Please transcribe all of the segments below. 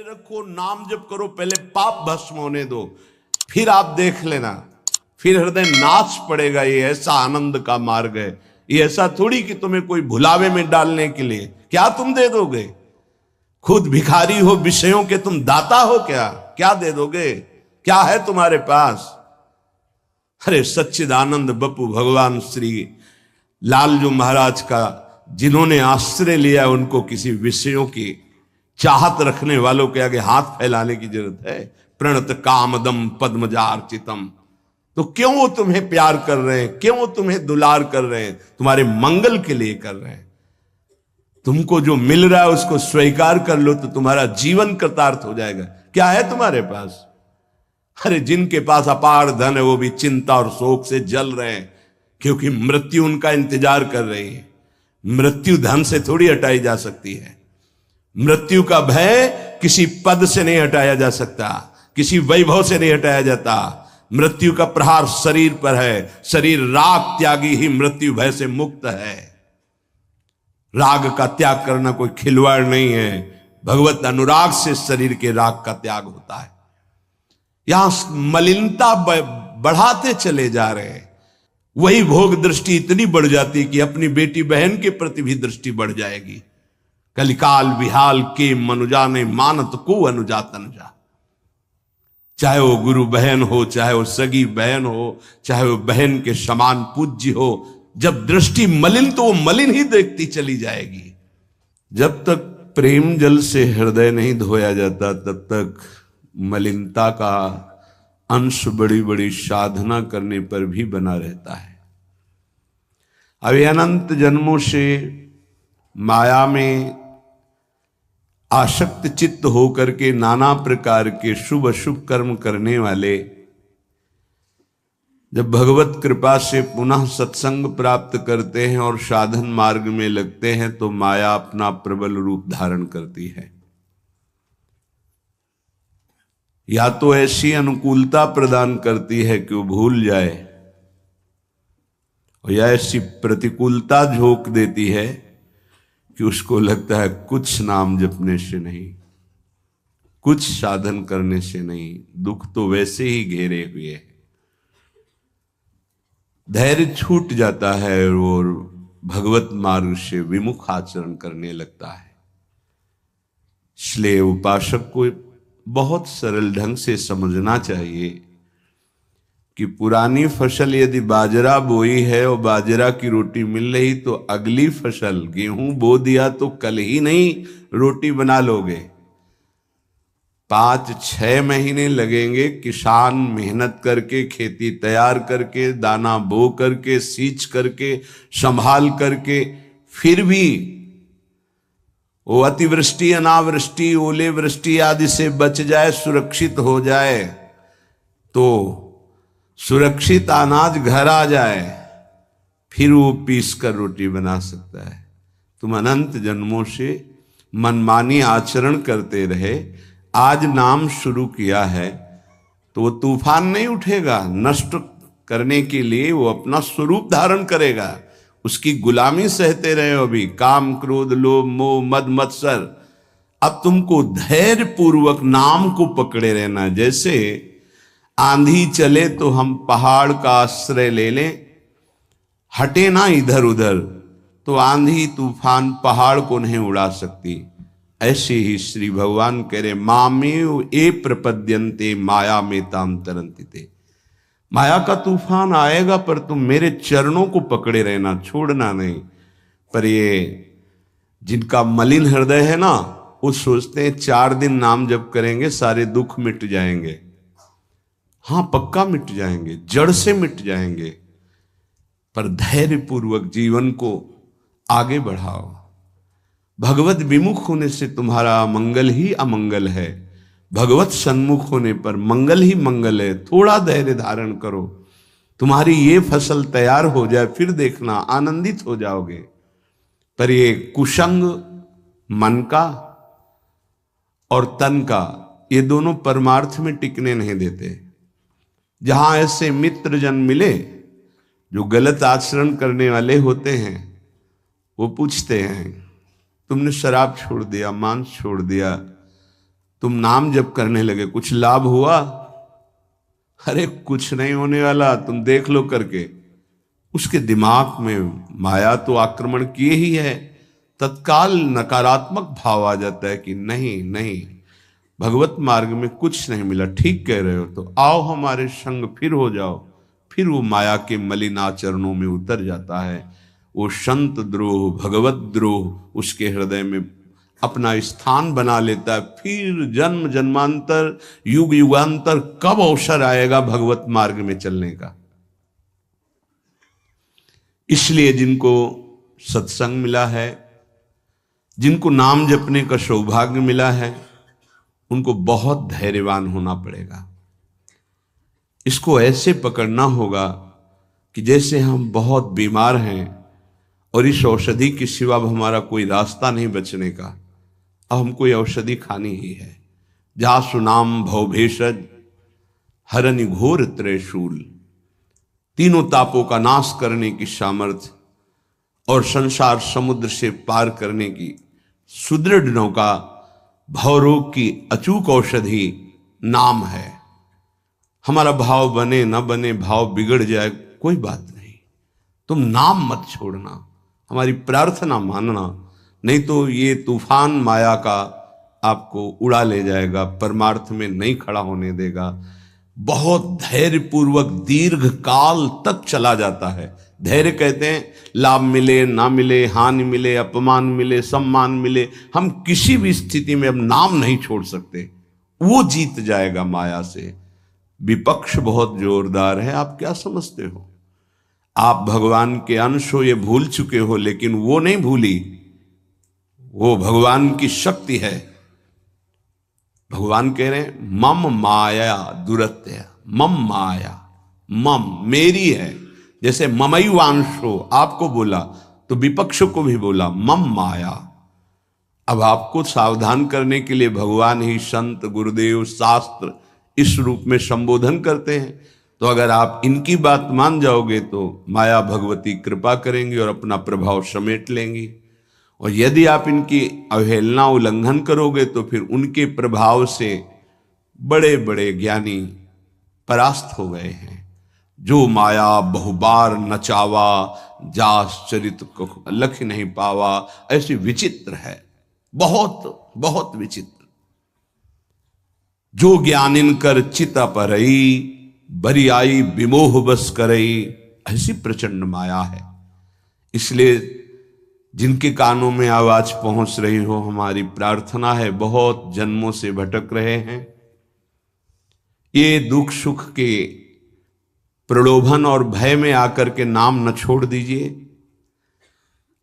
धैर्य रखो, नाम जप करो, पहले पाप भस्म होने दो, फिर आप देख लेना, फिर हृदय नाच पड़ेगा। ये ऐसा आनंद का मार्ग है। ये ऐसा थोड़ी कि तुम्हें कोई भुलावे में डालने के लिए क्या तुम दे दोगे। खुद भिखारी हो विषयों के, तुम दाता हो क्या? क्या दे दोगे? क्या है तुम्हारे पास? अरे सच्चिदानंद बप्पू भगवान श्री लालजू महाराज का जिन्होंने आश्रय लिया, उनको किसी विषयों की चाहत रखने वालों के आगे हाथ फैलाने की जरूरत है? प्रणत कामदम पद्मजार्चितम। तो क्यों वो तुम्हें प्यार कर रहे हैं, क्यों वो तुम्हें दुलार कर रहे हैं? तुम्हारे मंगल के लिए कर रहे हैं। तुमको जो मिल रहा है उसको स्वीकार कर लो तो तुम्हारा जीवन कृतार्थ हो जाएगा। क्या है तुम्हारे पास? अरे जिनके पास अपार धन है वो भी चिंता और शोक से जल रहे हैं, क्योंकि मृत्यु उनका इंतजार कर रही है। मृत्यु धन से थोड़ी हटाई जा सकती है। मृत्यु का भय किसी पद से नहीं हटाया जा सकता, किसी वैभव से नहीं हटाया जाता। मृत्यु का प्रहार शरीर पर है। शरीर राग त्यागी ही मृत्यु भय से मुक्त है। राग का त्याग करना कोई खिलवाड़ नहीं है। भगवत अनुराग से शरीर के राग का त्याग होता है। यहां मलिनता बढ़ाते चले जा रहे हैं। वही भोग दृष्टि इतनी बढ़ जाती कि अपनी बेटी बहन के प्रति भी दृष्टि बढ़ जाएगी। कलिकाल विहाल के मनुजा ने मानत को अनुजा तनुजा। चाहे वो गुरु बहन हो, चाहे वो सगी बहन हो, चाहे वो बहन के समान पूज्य हो, जब दृष्टि मलिन तो वो मलिन ही देखती चली जाएगी। जब तक प्रेम जल से हृदय नहीं धोया जाता तब तक मलिनता का अंश बड़ी बड़ी साधना करने पर भी बना रहता है। अभी अनंत जन्मों से माया में आसक्त चित्त होकर के नाना प्रकार के शुभ अशुभ कर्म करने वाले जब भगवत कृपा से पुनः सत्संग प्राप्त करते हैं और साधन मार्ग में लगते हैं तो माया अपना प्रबल रूप धारण करती है। या तो ऐसी अनुकूलता प्रदान करती है कि वो भूल जाए, और या ऐसी प्रतिकूलता झोंक देती है कि उसको लगता है कुछ नाम जपने से नहीं, कुछ साधन करने से नहीं, दुख तो वैसे ही घेरे हुए है। धैर्य छूट जाता है और भगवत मार्ग से विमुख आचरण करने लगता है। इसलिए उपासक को बहुत सरल ढंग से समझना चाहिए कि पुरानी फसल यदि बाजरा बोई है और बाजरा की रोटी मिल रही तो अगली फसल गेहूं बो दिया तो कल ही नहीं रोटी बना लोगे। 5-6 महीने लगेंगे किसान मेहनत करके, खेती तैयार करके, दाना बो करके, सींच करके, संभाल करके, फिर भी वो अतिवृष्टि, अनावृष्टि, ओले वृष्टि आदि से बच जाए, सुरक्षित हो जाए, तो सुरक्षित अनाज घर आ जाए, फिर वो पीस कर रोटी बना सकता है। तुम अनंत जन्मों से मनमानी आचरण करते रहे, आज नाम शुरू किया है तो वो तूफान नहीं उठेगा। नष्ट करने के लिए वो अपना स्वरूप धारण करेगा। उसकी गुलामी सहते रहे हो अभी, काम क्रोध लोभ मोह मद मत्सर। अब तुमको धैर्य पूर्वक नाम को पकड़े रहना। जैसे आंधी चले तो हम पहाड़ का आश्रय ले लें, हटे ना इधर उधर, तो आंधी तूफान पहाड़ को नहीं उड़ा सकती। ऐसे ही श्री भगवान कह रहे मामेव ए प्रपद्यन्ते माया में ताम तरंतिते। माया का तूफान आएगा पर तुम मेरे चरणों को पकड़े रहना, छोड़ना नहीं। पर ये जिनका मलिन हृदय है ना, वो सोचते हैं 4 दिन नाम जप करेंगे सारे दुख मिट जाएंगे। हाँ, पक्का मिट जाएंगे, जड़ से मिट जाएंगे, पर धैर्य पूर्वक जीवन को आगे बढ़ाओ। भगवत विमुख होने से तुम्हारा मंगल ही अमंगल है, भगवत सन्मुख होने पर मंगल ही मंगल है। थोड़ा धैर्य धारण करो, तुम्हारी ये फसल तैयार हो जाए, फिर देखना आनंदित हो जाओगे। पर ये कुसंग मन का और तन का, ये दोनों परमार्थ में टिकने नहीं देते। जहां ऐसे मित्र जन मिले जो गलत आचरण करने वाले होते हैं, वो पूछते हैं तुमने शराब छोड़ दिया, मांस छोड़ दिया, तुम नाम जप करने लगे, कुछ लाभ हुआ? अरे कुछ नहीं होने वाला, तुम देख लो करके। उसके दिमाग में माया तो आक्रमण किए ही है, तत्काल नकारात्मक भाव आ जाता है कि नहीं नहीं, भगवत मार्ग में कुछ नहीं मिला, ठीक कह रहे हो, तो आओ हमारे संग फिर हो जाओ। फिर वो माया के मलिन आचरणों में उतर जाता है। वो संत द्रोह, भगवत द्रोह उसके हृदय में अपना स्थान बना लेता है। फिर जन्म जन्मांतर, युग युगांतर कब अवसर आएगा भगवत मार्ग में चलने का। इसलिए जिनको सत्संग मिला है, जिनको नाम जपने का सौभाग्य मिला है, उनको बहुत धैर्यवान होना पड़ेगा। इसको ऐसे पकड़ना होगा कि जैसे हम बहुत बीमार हैं और इस औषधि के सिवा अब हमारा कोई रास्ता नहीं बचने का, अब हमको ये औषधि खानी ही है। जासु नाम भव भेषज हरनि घोर त्रयशूल, तीनों तापों का नाश करने की सामर्थ्य और संसार समुद्र से पार करने की सुदृढ़ नौका, भवरोग की अचूक औषधि नाम है। हमारा भाव बने न बने, भाव बिगड़ जाए, कोई बात नहीं, तुम नाम मत छोड़ना, हमारी प्रार्थना मानना, नहीं तो ये तूफान माया का आपको उड़ा ले जाएगा, परमार्थ में नहीं खड़ा होने देगा। बहुत धैर्यपूर्वक दीर्घ काल तक चला जाता है। धैर्य कहते हैं लाभ मिले ना मिले, हानि मिले, अपमान मिले, सम्मान मिले, हम किसी भी स्थिति में अब नाम नहीं छोड़ सकते। वो जीत जाएगा माया से। विपक्ष बहुत जोरदार है, आप क्या समझते हो? आप भगवान के अंश हो, ये भूल चुके हो, लेकिन वो नहीं भूली, वो भगवान की शक्ति है। भगवान कह रहे हैं मम माया दुरत्य, मम माया, मम मेरी है। जैसे ममई वांशो आपको बोला तो विपक्ष को भी बोला मम माया। अब आपको सावधान करने के लिए भगवान ही संत, गुरुदेव, शास्त्र इस रूप में संबोधन करते हैं। तो अगर आप इनकी बात मान जाओगे तो माया भगवती कृपा करेंगी और अपना प्रभाव समेट लेंगी, और यदि आप इनकी अवहेलना, उल्लंघन करोगे तो फिर उनके प्रभाव से बड़े बड़े ज्ञानी परास्त हो गए हैं। जो माया बहुबार नचावा, जास चरित को लख नहीं पावा, ऐसी विचित्र है, बहुत बहुत विचित्र। जो ज्ञानिन कर चिता परई, बरी आई विमोह बस करई, ऐसी प्रचंड माया है। इसलिए जिनके कानों में आवाज पहुंच रही हो, हमारी प्रार्थना है, बहुत जन्मों से भटक रहे हैं, ये दुख सुख के प्रलोभन और भय में आकर के नाम न छोड़ दीजिए।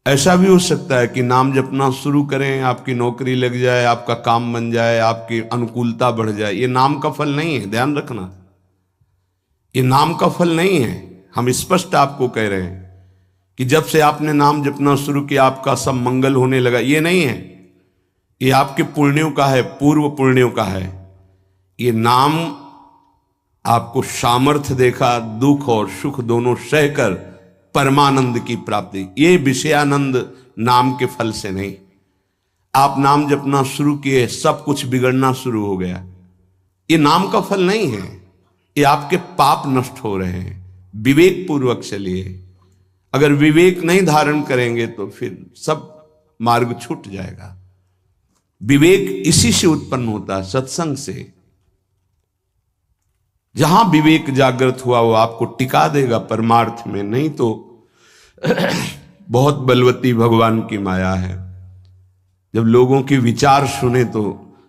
ऐसा भी हो सकता है कि नाम जपना शुरू करें, आपकी नौकरी लग जाए, आपका काम बन जाए, आपकी अनुकूलता बढ़ जाए। ये नाम का फल नहीं है, ध्यान रखना, ये नाम का फल नहीं है। हम स्पष्ट आपको कह रहे हैं कि जब से आपने नाम जपना शुरू किया आपका सब मंगल होने लगा, ये नहीं है। ये आपके पुण्यों का है, पूर्व पुण्यों का है। ये नाम आपको सामर्थ्य देखा, दुख और सुख दोनों सहकर परमानंद की प्राप्ति। ये विषयानंद नाम के फल से नहीं। आप नाम जपना शुरू किए, सब कुछ बिगड़ना शुरू हो गया, ये नाम का फल नहीं है। ये आपके पाप नष्ट हो रहे हैं। विवेक पूर्वक चलिए। अगर विवेक नहीं धारण करेंगे तो फिर सब मार्ग छूट जाएगा। विवेक इसी से उत्पन्न होता है, सत्संग से। जहां विवेक जागृत हुआ वो आपको टिका देगा परमार्थ में, नहीं तो बहुत बलवती भगवान की माया है। जब लोगों के विचार सुने तो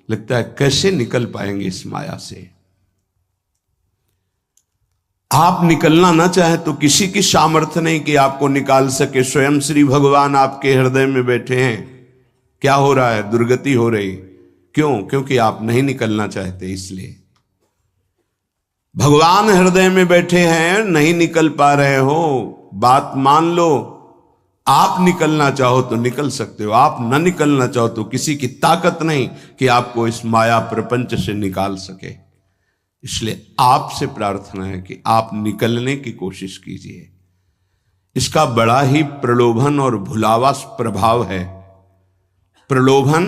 लगता है कैसे निकल पाएंगे इस माया से। आप निकलना ना चाहे तो किसी की सामर्थ्य नहीं कि आपको निकाल सके। स्वयं श्री भगवान आपके हृदय में बैठे हैं। क्या हो रहा है? दुर्गति हो रही। क्यों? क्योंकि आप नहीं निकलना चाहते, इसलिए। भगवान हृदय में बैठे हैं, नहीं निकल पा रहे हो, बात मान लो। आप निकलना चाहो तो निकल सकते हो, आप न निकलना चाहो तो किसी की ताकत नहीं कि आपको इस माया प्रपंच से निकाल सके। इसलिए आपसे प्रार्थना है कि आप निकलने की कोशिश कीजिए। इसका बड़ा ही प्रलोभन और भुलावा प्रभाव है। प्रलोभन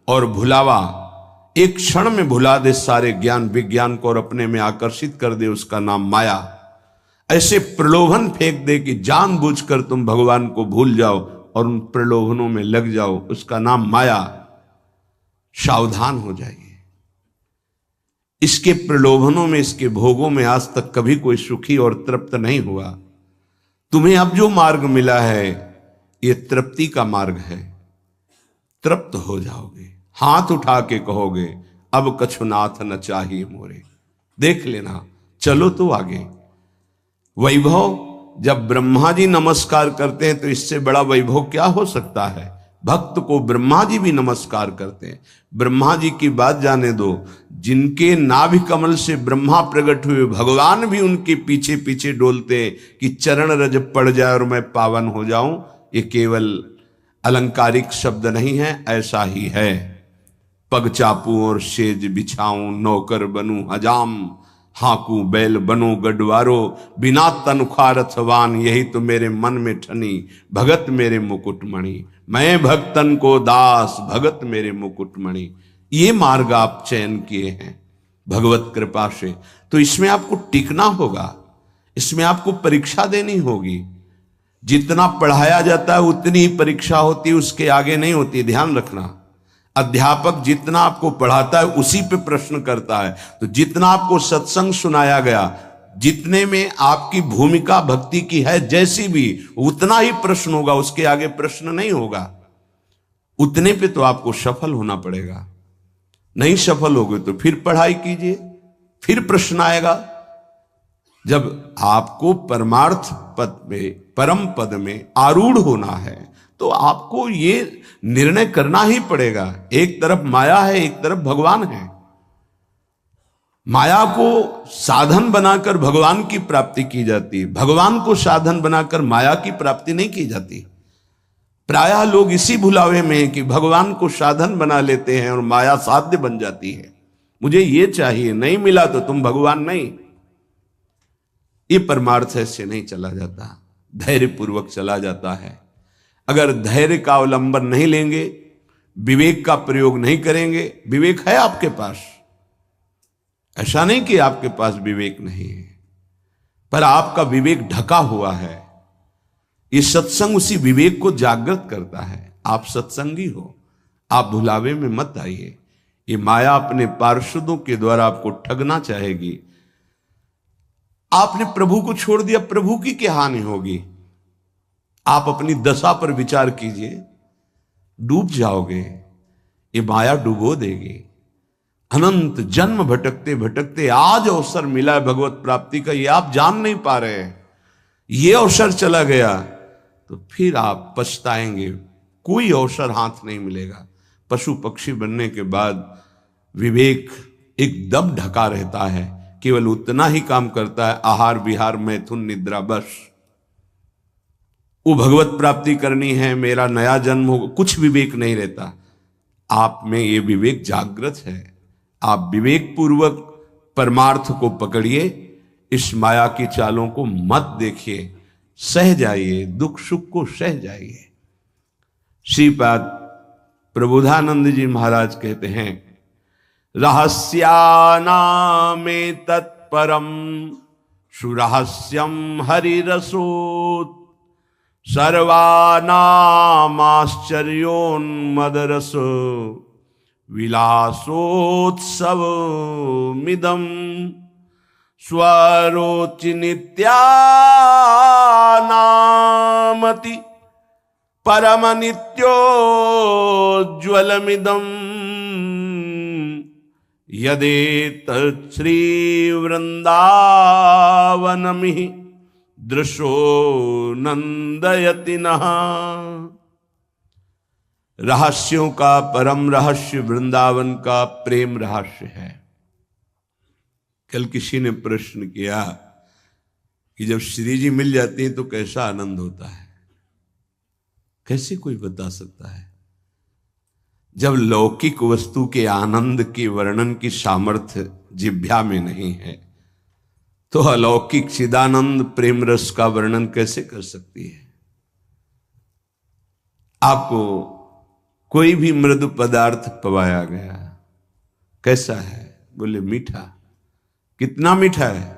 और भुलावा एक क्षण में भुला दे सारे ज्ञान विज्ञान को और अपने में आकर्षित कर दे, उसका नाम माया। ऐसे प्रलोभन फेंक दे कि जानबूझकर तुम भगवान को भूल जाओ और उन प्रलोभनों में लग जाओ, उसका नाम माया। सावधान हो जाइए। इसके प्रलोभनों में, इसके भोगों में आज तक कभी कोई सुखी और तृप्त नहीं हुआ। तुम्हें अब जो मार्ग मिला है ये तृप्ति का मार्ग है। तृप्त हो जाओगे, हाथ उठा के कहोगे अब कछुनाथ न चाहिए मोरे। देख लेना, चलो तो आगे। वैभव, जब ब्रह्मा जी नमस्कार करते हैं तो इससे बड़ा वैभव क्या हो सकता है। भक्त को ब्रह्मा जी भी नमस्कार करते हैं। ब्रह्मा जी की बात जाने दो, जिनके नाभि कमल से ब्रह्मा प्रकट हुए भगवान भी उनके पीछे पीछे डोलते कि चरण रज पड़ जाए और मैं पावन हो जाऊं। ये केवल अलंकारिक शब्द नहीं है, ऐसा ही है। पग चापू और सेज बिछाऊं, नौकर बनूं हजाम, हाकू बैल बनो गडवारो, बिना तनख्वाह रथवान, यही तो मेरे मन में ठनी, भगत मेरे मुकुटमणि। मैं भक्तन को दास, भगत मेरे मुकुटमणि। ये मार्ग आप चयन किए हैं भगवत कृपा से, तो इसमें आपको टिकना होगा, इसमें आपको परीक्षा देनी होगी। जितना पढ़ाया जाता है उतनी ही परीक्षा होती है, उसके आगे नहीं होती, ध्यान रखना। अध्यापक जितना आपको पढ़ाता है उसी पे प्रश्न करता है। तो जितना आपको सत्संग सुनाया गया, जितने में आपकी भूमिका भक्ति की है जैसी भी, उतना ही प्रश्न होगा, उसके आगे प्रश्न नहीं होगा। उतने पे तो आपको सफल होना पड़ेगा। नहीं सफल होगे तो फिर पढ़ाई कीजिए, फिर प्रश्न आएगा। जब आपको परमार्थ पद में, परम पद में आरूढ़ होना है तो आपको ये निर्णय करना ही पड़ेगा। एक तरफ माया है, एक तरफ भगवान है। माया को साधन बनाकर भगवान की प्राप्ति की जाती है, भगवान को साधन बनाकर माया की प्राप्ति नहीं की जाती। प्रायः लोग इसी भुलावे में हैं कि भगवान को साधन बना लेते हैं और माया साध्य बन जाती है। मुझे ये चाहिए, नहीं मिला तो तुम भगवान नहीं। ये परमार्थ ऐसे नहीं चला जाता, धैर्यपूर्वक चला जाता है। अगर धैर्य का अवलंबन नहीं लेंगे, विवेक का प्रयोग नहीं करेंगे, विवेक है आपके पास, ऐसा नहीं कि आपके पास विवेक नहीं है, पर आपका विवेक ढका हुआ है। ये सत्संग उसी विवेक को जागृत करता है। आप सत्संगी हो, आप भुलावे में मत आइए। ये माया अपने पार्षदों के द्वारा आपको ठगना चाहेगी। आपने प्रभु को छोड़ दिया, प्रभु की क्या हानि होगी। आप अपनी दशा पर विचार कीजिए, डूब जाओगे, ये माया डुबो देगी। अनंत जन्म भटकते भटकते आज अवसर मिला है भगवत प्राप्ति का, ये आप जान नहीं पा रहे हैं। ये अवसर चला गया तो फिर आप पछताएंगे, कोई अवसर हाथ नहीं मिलेगा। पशु पक्षी बनने के बाद विवेक एकदम ढका रहता है, केवल उतना ही काम करता है, आहार विहार मैथुन निद्रा, बस। वो भगवत प्राप्ति करनी है, मेरा नया जन्म हो, कुछ विवेक नहीं रहता। आप में ये विवेक जागृत है। आप विवेक पूर्वक परमार्थ को पकड़िए, इस माया की चालों को मत देखिए, सह जाइए, दुख सुख को सह जाइए। श्रीपाद प्रबोधानंद जी महाराज कहते हैं, रहस्यानामे तत्परम सुरहस्यम हरिरसोत्, सर्वानामाश्चर्योन्मदरस विलासोत्सवमिदं, स्वरोचि नित्यानामति परम नित्योज्ज्वलमिदं, यदेतत् श्री वृंदावनमिहि दृशो नंदयति नः। रहस्यों का परम रहस्य वृंदावन का प्रेम रहस्य है। कल किसी ने प्रश्न किया कि जब श्री जी मिल जाती हैं तो कैसा आनंद होता है। कैसे कोई बता सकता है। जब लौकिक वस्तु के आनंद के वर्णन की सामर्थ्य जिह्वा में नहीं है तो अलौकिक चिदानंद प्रेम रस का वर्णन कैसे कर सकती है। आपको कोई भी मृदु पदार्थ पवाया गया, कैसा है? बोले मीठा। कितना मीठा है?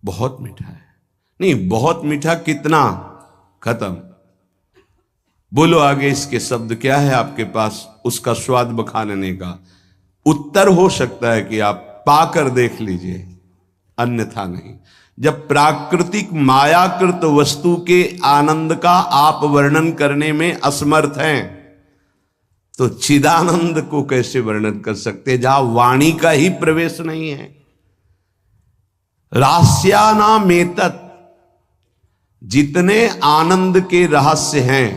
बहुत मीठा है। नहीं, बहुत मीठा कितना? खत्म। बोलो आगे इसके शब्द क्या है आपके पास उसका स्वाद बखानने का? उत्तर हो सकता है कि आप पाकर देख लीजिए, अन्यथा नहीं। जब प्राकृतिक मायाकृत वस्तु के आनंद का आप वर्णन करने में असमर्थ हैं, तो चिदानंद को कैसे वर्णन कर सकते जहां वाणी का ही प्रवेश नहीं है? रास्यानामेतत्, जितने आनंद के रहस्य हैं,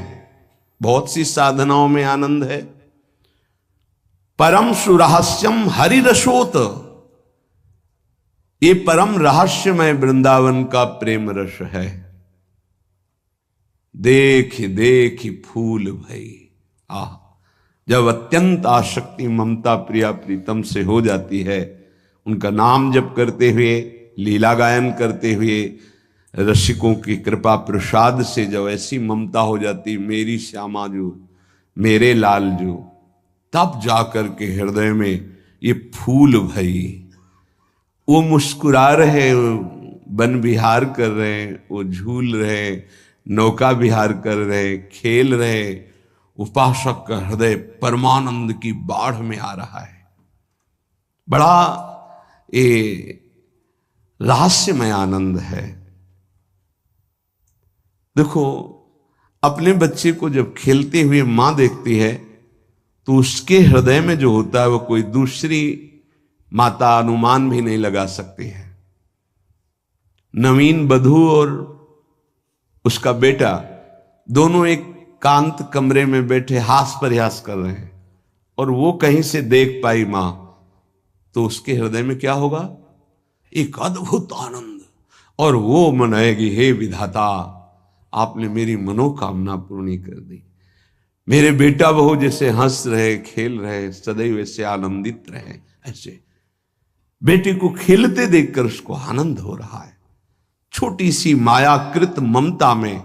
बहुत सी साधनाओं में आनंद है। परम सुरहस्यम हरिरसोत, ये परम रहस्यमय वृंदावन का प्रेम रस है। देख देख फूल भई। आह, जब अत्यंत आसक्ति ममता प्रिया प्रीतम से हो जाती है, उनका नाम जप करते हुए, लीला गायन करते हुए, रसिकों की कृपा प्रसाद से जब ऐसी ममता हो जाती, मेरी श्यामा जो, मेरे लाल जो, तब जाकर के हृदय में ये फूल भई। वो मुस्कुरा रहे, वन विहार कर रहे, वो झूल रहे, नौका विहार कर रहे, खेल रहे, उपासक का हृदय परमानंद की बाढ़ में आ रहा है। बड़ा ये रहस्यमय आनंद है। देखो, अपने बच्चे को जब खेलते हुए मां देखती है तो उसके हृदय में जो होता है वो कोई दूसरी माता अनुमान भी नहीं लगा सकती है। नवीन बधू और उसका बेटा दोनों एक कांत कमरे में बैठे हास प्रयास कर रहे हैं, और वो कहीं से देख पाई मां, तो उसके हृदय में क्या होगा? एक अद्भुत आनंद, और वो मनाएगी, हे विधाता, आपने मेरी मनोकामना पूर्ण कर दी। मेरे बेटा बहू जैसे हंस रहे, खेल रहे, सदैव ऐसे आनंदित रहे। ऐसे बेटे को खेलते देखकर उसको आनंद हो रहा है। छोटी सी मायाकृत ममता में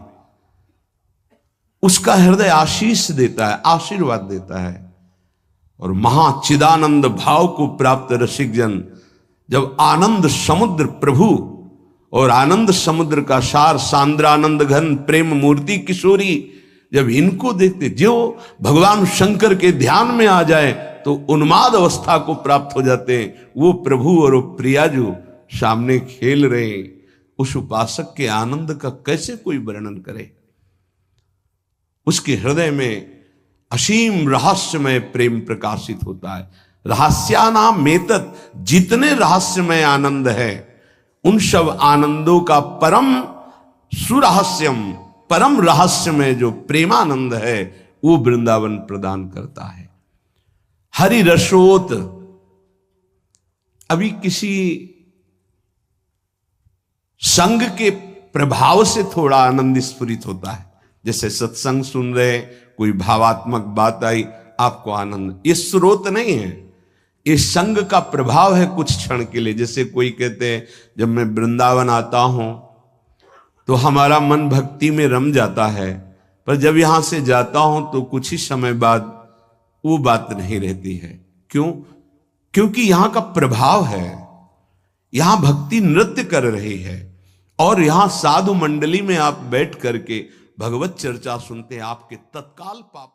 उसका हृदय आशीष देता है, आशीर्वाद देता है। और महाचिदानंद भाव को प्राप्त रसिक जन जब आनंद समुद्र प्रभु और आनंद समुद्र का सार सांद्रानंद घन प्रेम मूर्ति किशोरी, जब इनको देखते, जो भगवान शंकर के ध्यान में आ जाए तो उन्माद अवस्था को प्राप्त हो जाते हैं। वो प्रभु और वो प्रिया जो सामने खेल रहे हैं, उस उपासक के आनंद का कैसे कोई वर्णन करे? उसके हृदय में असीम रहस्यमय प्रेम प्रकाशित होता है। रहस्यानाम मेतत, जितने रहस्यमय आनंद है, उन सब आनंदों का परम सुरहस्यम, परम रहस्यमय जो प्रेमानंद है, वो वृंदावन प्रदान करता है। हरि रसोत, अभी किसी संग के प्रभाव से थोड़ा आनंद स्फुरित होता है। जैसे सत्संग सुन रहे, कोई भावात्मक बात आई, आपको आनंद, ये स्रोत नहीं है, ये संग का प्रभाव है कुछ क्षण के लिए। जैसे कोई कहते हैं, जब मैं वृंदावन आता हूं तो हमारा मन भक्ति में रम जाता है, पर जब यहां से जाता हूं तो कुछ ही समय बाद वो बात नहीं रहती है। क्यों? क्योंकि यहां का प्रभाव है, यहां भक्ति नृत्य कर रही है, और यहां साधु मंडली में आप बैठ करके भगवत चर्चा सुनते हैं, आपके तत्काल पाप